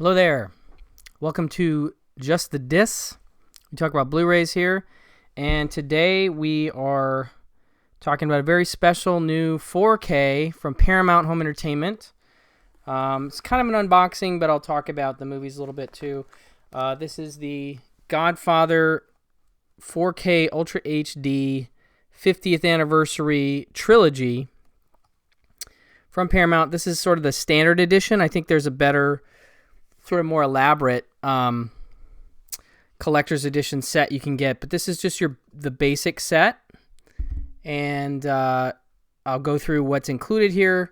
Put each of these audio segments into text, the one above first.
Hello there. Welcome to Just the Dis. We talk about Blu-rays here, and today we are talking about a very special new 4K from Paramount Home Entertainment. It's kind of an unboxing, but I'll talk about the movies a little bit too. This is the Godfather 4K Ultra HD 50th Anniversary Trilogy from Paramount. This is sort of the standard edition. I think there's a better, sort of more elaborate collector's edition set you can get, but this is just the basic set, and I'll go through what's included here.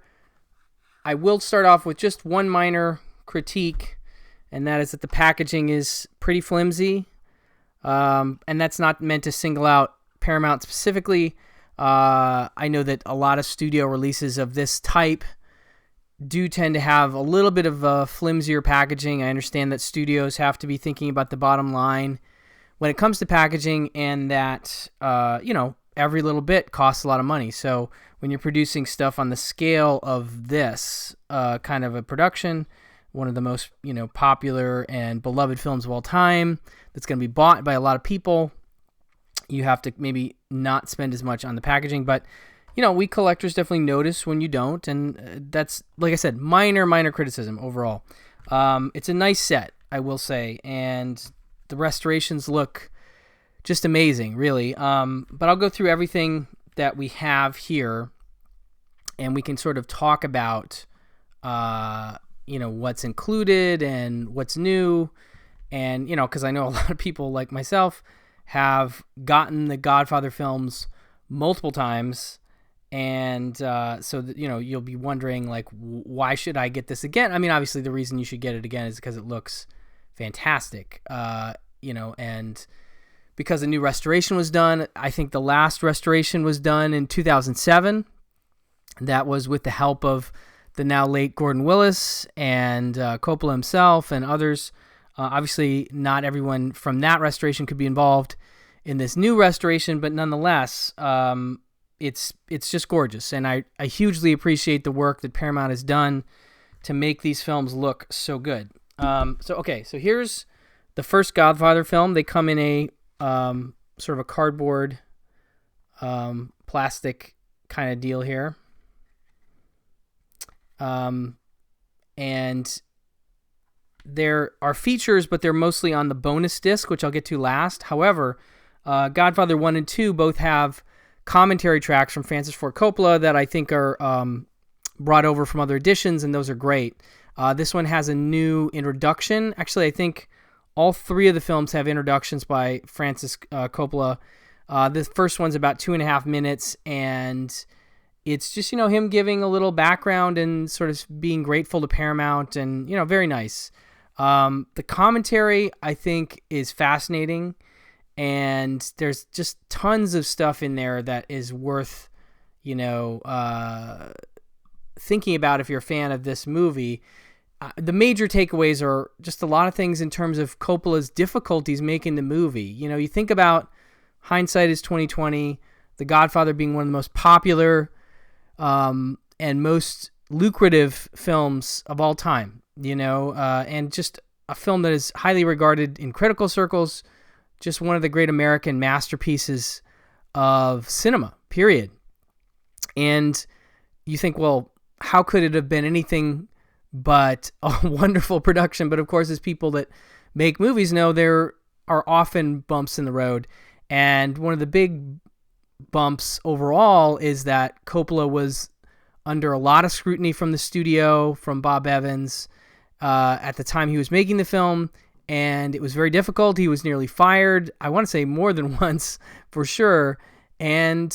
I will start off with just one minor critique, and that is that the packaging is pretty flimsy, and that's not meant to single out Paramount specifically. I know that a lot of studio releases of this type do tend to have a little bit of flimsier packaging. I understand that studios have to be thinking about the bottom line when it comes to packaging, and that every little bit costs a lot of money. So when you're producing stuff on the scale of this kind of a production, one of the most popular and beloved films of all time, that's going to be bought by a lot of people, you have to maybe not spend as much on the packaging. But we collectors definitely notice when you don't, and that's, like I said, minor criticism overall. It's a nice set, I will say, and the restorations look just amazing, really. But I'll go through everything that we have here, and we can sort of talk about, what's included and what's new, and because I know a lot of people like myself have gotten the Godfather films multiple times. And so that, you'll be wondering, like, why should I get this again? I mean, obviously the reason you should get it again is because it looks fantastic, and because a new restoration was done. I think the last restoration was done in 2007. That was with the help of the now late Gordon Willis and Coppola himself and others. Obviously, not everyone from that restoration could be involved in this new restoration, but nonetheless, it's just gorgeous, and I hugely appreciate the work that Paramount has done to make these films look so good. So here's the first Godfather film. They come in a sort of a cardboard plastic kind of deal here, and there are features, but they're mostly on the bonus disc, which I'll get to last. However, Godfather 1 and 2 both have commentary tracks from Francis Ford Coppola that I think are brought over from other editions, and those are great. This one has a new introduction. Actually, I think all three of the films have introductions by Francis Coppola. The first one's about 2.5 minutes, and it's just, him giving a little background and sort of being grateful to Paramount, and, very nice. The commentary, I think, is fascinating, and there's just tons of stuff in there that is worth, thinking about if you're a fan of this movie. The major takeaways are just a lot of things in terms of Coppola's difficulties making the movie. You think about hindsight is 2020, The Godfather being one of the most popular and most lucrative films of all time, and just a film that is highly regarded in critical circles, just one of the great American masterpieces of cinema, period. And you think, well, how could it have been anything but a wonderful production? But of course, as people that make movies know, there are often bumps in the road. And one of the big bumps overall is that Coppola was under a lot of scrutiny from the studio, from Bob Evans, at the time he was making the film. And it was very difficult. He was nearly fired, I want to say more than once, for sure. And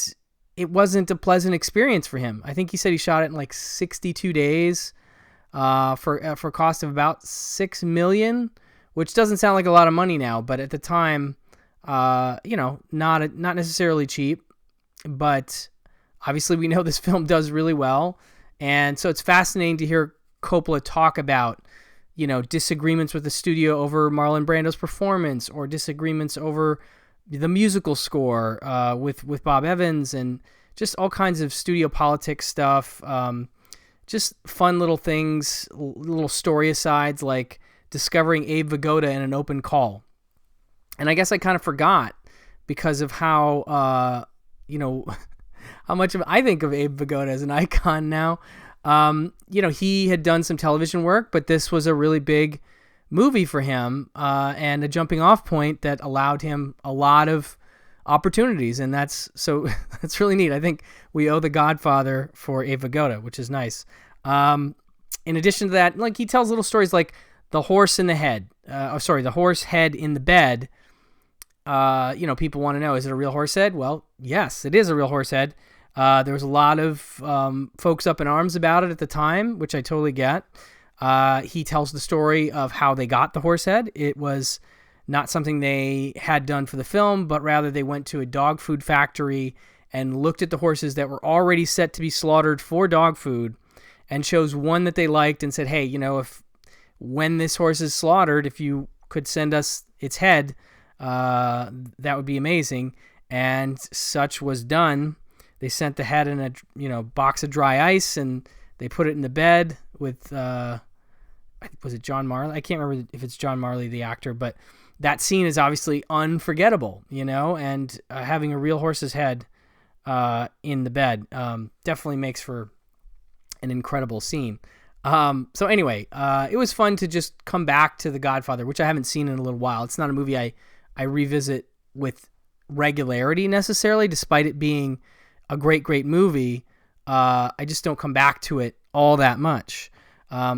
it wasn't a pleasant experience for him. I think he said he shot it in like 62 days for a cost of about $6 million, which doesn't sound like a lot of money now, but at the time, not necessarily cheap. But obviously we know this film does really well. And so it's fascinating to hear Coppola talk about disagreements with the studio over Marlon Brando's performance, or disagreements over the musical score with Bob Evans, and just all kinds of studio politics stuff. Just fun little things, little story asides, like discovering Abe Vigoda in an open call. And I guess I kind of forgot because of how, how much of I think of Abe Vigoda as an icon now. He had done some television work, but this was a really big movie for him, and a jumping off point that allowed him a lot of opportunities. And that's really neat. I think we owe The Godfather for Abe Vigoda, which is nice. In addition to that, like, he tells little stories like the horse in the head, the horse head in the bed. People want to know, is it a real horse head? Well, yes, it is a real horse head. There was a lot of folks up in arms about it at the time, which I totally get. He tells the story of how they got the horse head. It was not something they had done for the film, but rather they went to a dog food factory and looked at the horses that were already set to be slaughtered for dog food and chose one that they liked and said, hey, when this horse is slaughtered, if you could send us its head, that would be amazing. And such was done. They sent the head in a box of dry ice, and they put it in the bed with was it John Marley? I can't remember if it's John Marley, the actor, but that scene is obviously unforgettable, and having a real horse's head in the bed definitely makes for an incredible scene. So anyway, it was fun to just come back to The Godfather, which I haven't seen in a little while. It's not a movie I revisit with regularity necessarily, despite it being a great movie. I just don't come back to it all that much.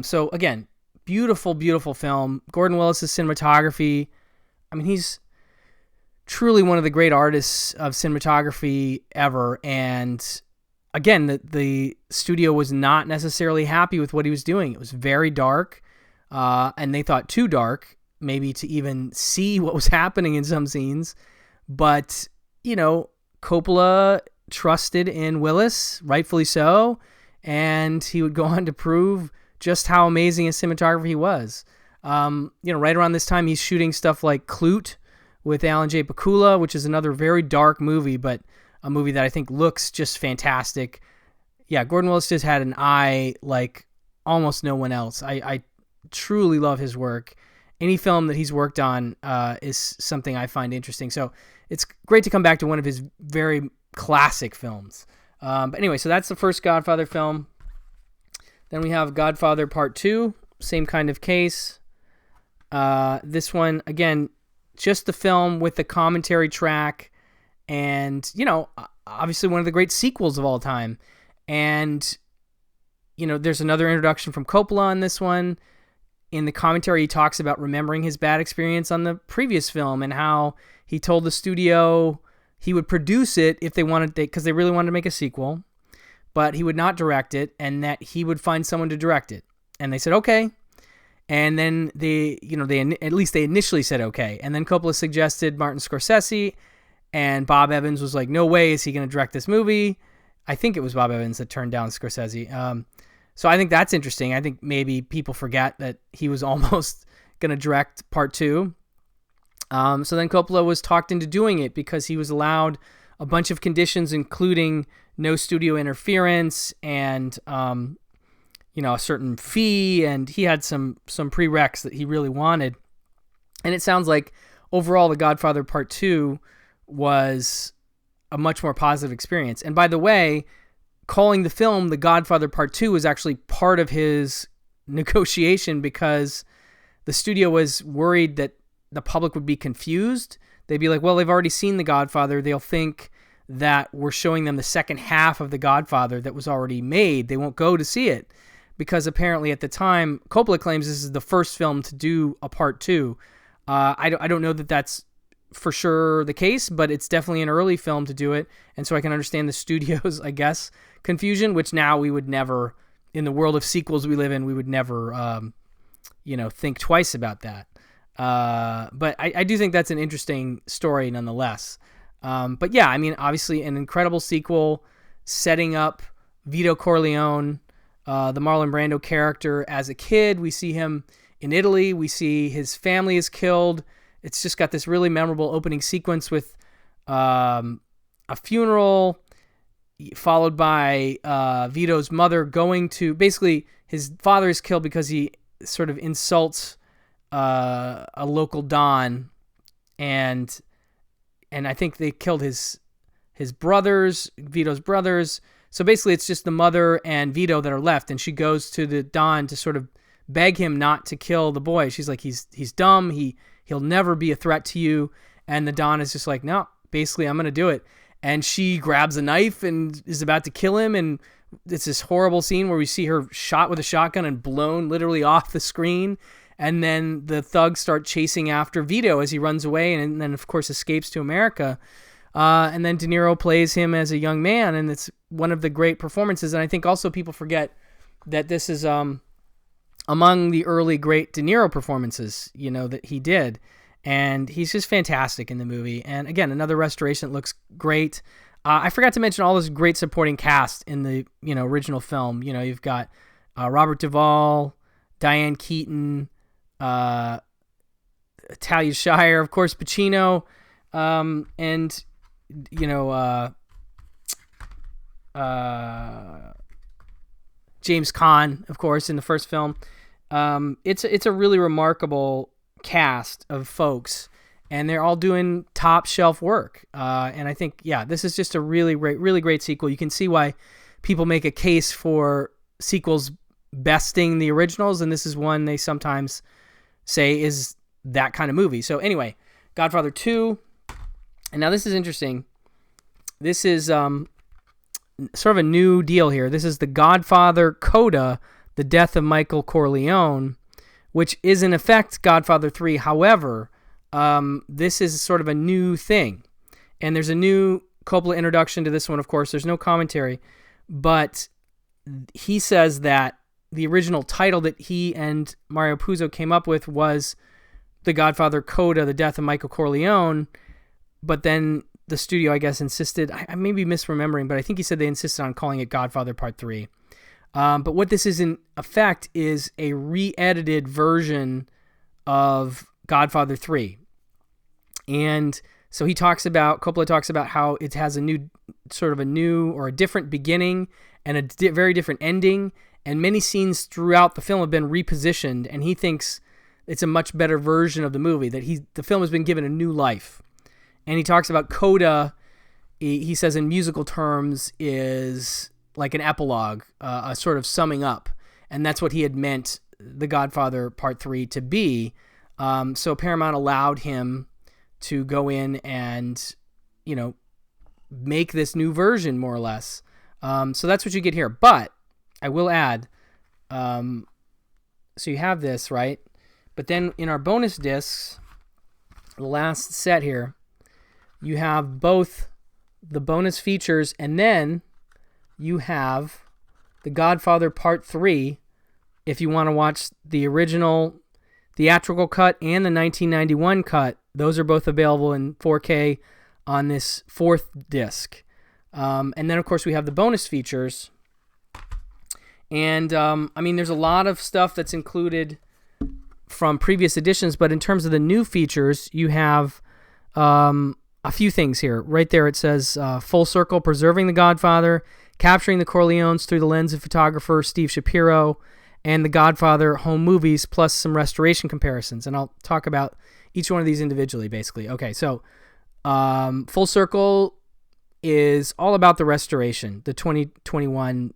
So again, beautiful film. Gordon Willis's cinematography. I mean, he's truly one of the great artists of cinematography ever. And again, the studio was not necessarily happy with what he was doing. It was very dark, and they thought too dark, maybe to even see what was happening in some scenes. But, Coppola trusted in Willis, rightfully so, and he would go on to prove just how amazing his cinematography was. Right around this time, he's shooting stuff like Clute with Alan J. Pakula, which is another very dark movie, but a movie that I think looks just fantastic. Yeah, Gordon Willis just had an eye like almost no one else. I truly love his work. Any film that he's worked on is something I find interesting. So it's great to come back to one of his very classic films. But anyway, so that's the first Godfather film. Then we have Godfather Part II, same kind of case. This one, again, just the film with the commentary track, and, obviously one of the great sequels of all time. And, there's another introduction from Coppola on this one. In the commentary, he talks about remembering his bad experience on the previous film and how he told the studio he would produce it if they wanted, because they really wanted to make a sequel, but he would not direct it, and that he would find someone to direct it. And they said, okay. And then they initially said okay. And then Coppola suggested Martin Scorsese, and Bob Evans was like, no way is he going to direct this movie. I think it was Bob Evans that turned down Scorsese. So I think that's interesting. I think maybe people forget that he was almost going to direct Part 2. So then Coppola was talked into doing it because he was allowed a bunch of conditions, including no studio interference and, a certain fee. And he had some prereqs that he really wanted. And it sounds like overall The Godfather Part 2 was a much more positive experience. And by the way, calling the film The Godfather Part 2 was actually part of his negotiation because the studio was worried that the public would be confused. They'd be like, well, they've already seen The Godfather. They'll think that we're showing them the second half of The Godfather that was already made. They won't go to see it because apparently at the time, Coppola claims this is the first film to do a Part 2. I don't know that that's for sure the case, but it's definitely an early film to do it. And so I can understand the studio's, I guess, confusion, which now we would never, in the world of sequels we live in, we would never, think twice about that. But I do think that's an interesting story nonetheless. But yeah, I mean, obviously an incredible sequel setting up Vito Corleone, the Marlon Brando character as a kid. We see him in Italy. We see his family is killed. It's just got this really memorable opening sequence with a funeral followed by Vito's mother going to, basically his father is killed because he sort of insults a local don, and I think they killed his brothers, Vito's brothers. So basically, it's just the mother and Vito that are left, and she goes to the don to sort of beg him not to kill the boy. She's like, he's dumb. He'll never be a threat to you. And the don is just like, no, basically, I'm gonna do it. And she grabs a knife and is about to kill him, and it's this horrible scene where we see her shot with a shotgun and blown literally off the screen. And then the thugs start chasing after Vito as he runs away, and then of course escapes to America. And then De Niro plays him as a young man, and it's one of the great performances. And I think also people forget that this is among the early great De Niro performances, that he did. And he's just fantastic in the movie. And again, another restoration that looks great. I forgot to mention all this great supporting cast in the original film. You've got Robert Duvall, Diane Keaton, Talia Shire, of course, Pacino, and James Caan, of course, in the first film. It's a really remarkable cast of folks, and they're all doing top shelf work. And I think, this is just a really great sequel. You can see why people make a case for sequels besting the originals, and this is one they sometimes say is that kind of movie. So anyway, Godfather 2. And now this is interesting. This is sort of a new deal here. This is the Godfather Coda, The Death of Michael Corleone, which is in effect Godfather 3. However, this is sort of a new thing. And there's a new Coppola introduction to this one, of course. There's no commentary. But he says that the original title that he and Mario Puzo came up with was The Godfather Coda, The Death of Michael Corleone. But then the studio, I guess, insisted, I may be misremembering, but I think he said they insisted on calling it Godfather Part III. But what this is in effect is a re-edited version of Godfather 3. And so Coppola talks about how it has a new or a different beginning and a very different ending. And many scenes throughout the film have been repositioned, and he thinks it's a much better version of the movie, that the film has been given a new life. And he talks about Coda, he says in musical terms, is like an epilogue, a sort of summing up. And that's what he had meant The Godfather Part 3 to be. So Paramount allowed him to go in and, make this new version, more or less. So that's what you get here. But I will add, so you have this, right? But then in our bonus discs, the last set here, you have both the bonus features, and then you have The Godfather Part 3 if you want to watch the original theatrical cut and the 1991 cut. Those are both available in 4K on this fourth disc. And then, of course, we have the bonus features. And, there's a lot of stuff that's included from previous editions, but in terms of the new features, you have a few things here. Right there it says, Full Circle, Preserving the Godfather, Capturing the Corleones Through the Lens of Photographer Steve Shapiro, and the Godfather Home Movies, plus some restoration comparisons. And I'll talk about each one of these individually, basically. Okay, so Full Circle is all about the restoration, the 2021,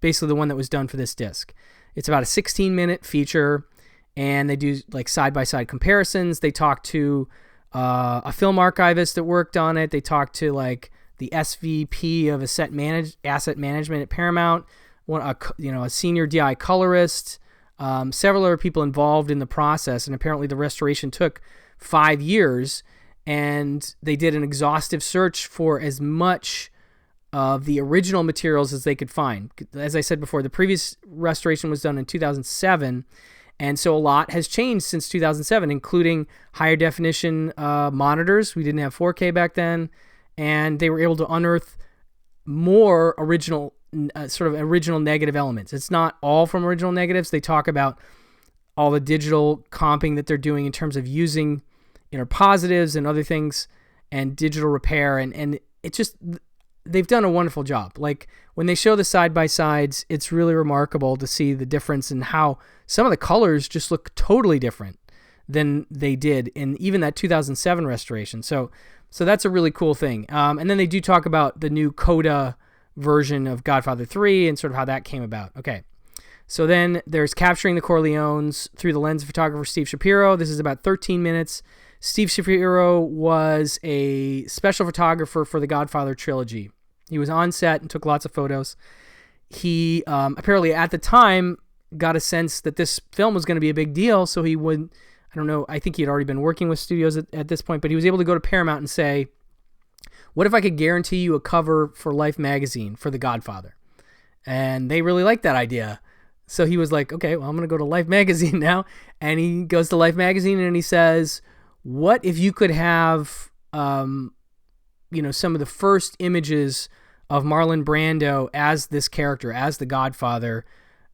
basically the one that was done for this disc. It's about a 16-minute feature, and they do like side-by-side comparisons. They talk to a film archivist that worked on it. They talk to like the SVP of asset management at Paramount, a senior DI colorist, several other people involved in the process. And apparently the restoration took 5 years, and they did an exhaustive search for as much of the original materials as they could find. As I said before, the previous restoration was done in 2007, and so a lot has changed since 2007, including higher definition monitors. We didn't have 4K back then, and they were able to unearth more original negative elements. It's not all from original negatives. They talk about all the digital comping that they're doing in terms of using inner positives and other things and digital repair. And it just, they've done a wonderful job. Like when they show the side-by-sides, it's really remarkable to see the difference in how some of the colors just look totally different than they did in even that 2007 restoration. So that's a really cool thing. And then they do talk about the new Coda version of Godfather 3 and sort of how that came about. Okay. So then there's Capturing the Corleones through the lens of photographer Steve Shapiro. This is about 13 minutes. Steve Shapiro was a special photographer for the Godfather trilogy. He was on set and took lots of photos. He apparently at the time got a sense that this film was going to be a big deal, so he would, I don't know, I think he had already been working with studios at this point, but he was able to go to Paramount and say, what if I could guarantee you a cover for Life magazine for The Godfather? And they really liked that idea. So he was like, okay, well, I'm going to go to Life magazine now. And he goes to Life magazine and he says, what if you could have, some of the first images of Marlon Brando as this character, as the Godfather?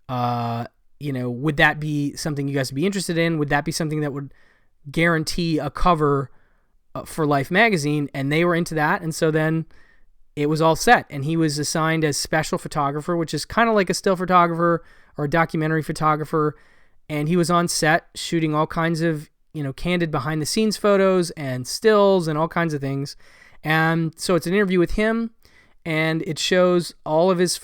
Would that be something you guys would be interested in? Would that be something that would guarantee a cover for Life magazine? And they were into that. And so then it was all set. And he was assigned as special photographer, which is kind of like a still photographer or a documentary photographer. And he was on set shooting all kinds of, candid behind the scenes photos and stills and all kinds of things. And so it's an interview with him, and it shows all of his,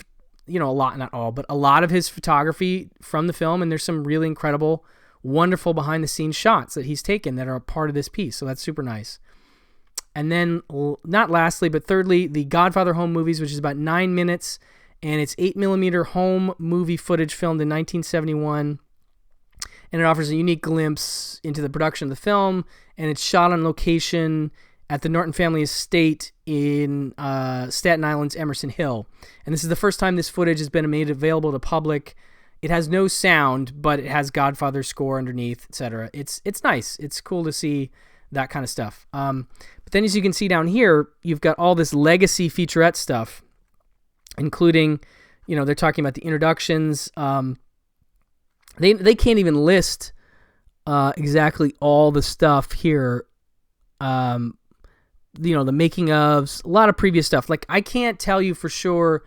a lot of his photography from the film. And there's some really incredible, wonderful behind the scenes shots that he's taken that are a part of this piece. So that's super nice. And then not lastly, but thirdly, the Godfather home movies, which is about 9 minutes, and it's 8mm home movie footage filmed in 1971. And it offers a unique glimpse into the production of the film, and it's shot on location at the Norton family estate in Staten Island's Emerson Hill. And this is the first time this footage has been made available to public. It has no sound, but it has Godfather score underneath, etc. It's nice. It's cool to see that kind of stuff. But then as you can see down here, you've got all this legacy featurette stuff, including, they're talking about the introductions. They can't even list exactly all the stuff here. The making ofs, a lot of previous stuff. Like, I can't tell you for sure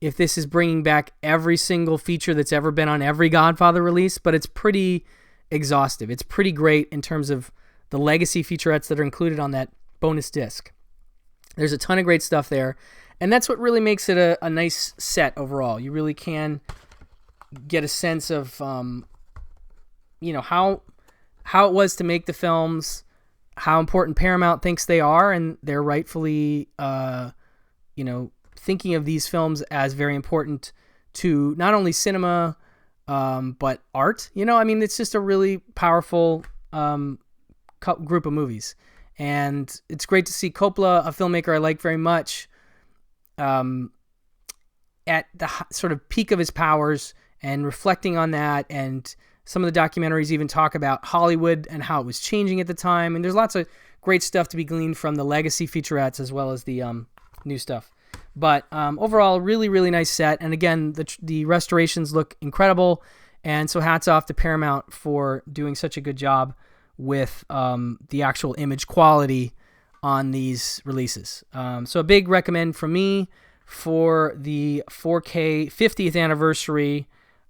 if this is bringing back every single feature that's ever been on every Godfather release, but it's pretty exhaustive. It's pretty great in terms of the legacy featurettes that are included on that bonus disc. There's a ton of great stuff there, and that's what really makes it a nice set overall. You really can get a sense of, how it was to make the films, how important Paramount thinks they are, and they're rightfully, thinking of these films as very important to not only cinema, but art. It's just a really powerful group of movies. And it's great to see Coppola, a filmmaker I like very much, at the sort of peak of his powers and reflecting on that. And some of the documentaries even talk about Hollywood and how it was changing at the time. And there's lots of great stuff to be gleaned from the legacy featurettes as well as the new stuff. But overall, really, really nice set. And again, the restorations look incredible. And so hats off to Paramount for doing such a good job with the actual image quality on these releases. So a big recommend from me for the 4K 50th anniversary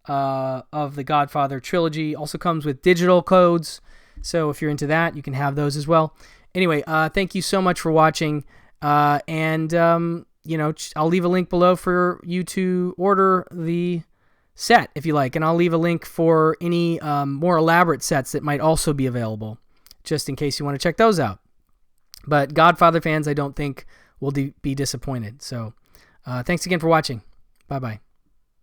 of the Godfather trilogy. Also comes with digital codes, so if you're into that, you can have those as well. Anyway, thank you so much for watching, and I'll leave a link below for you to order the set if you like, and I'll leave a link for any more elaborate sets that might also be available, just in case you want to check those out. But Godfather fans, I don't think will be disappointed. So thanks again for watching. Bye-bye.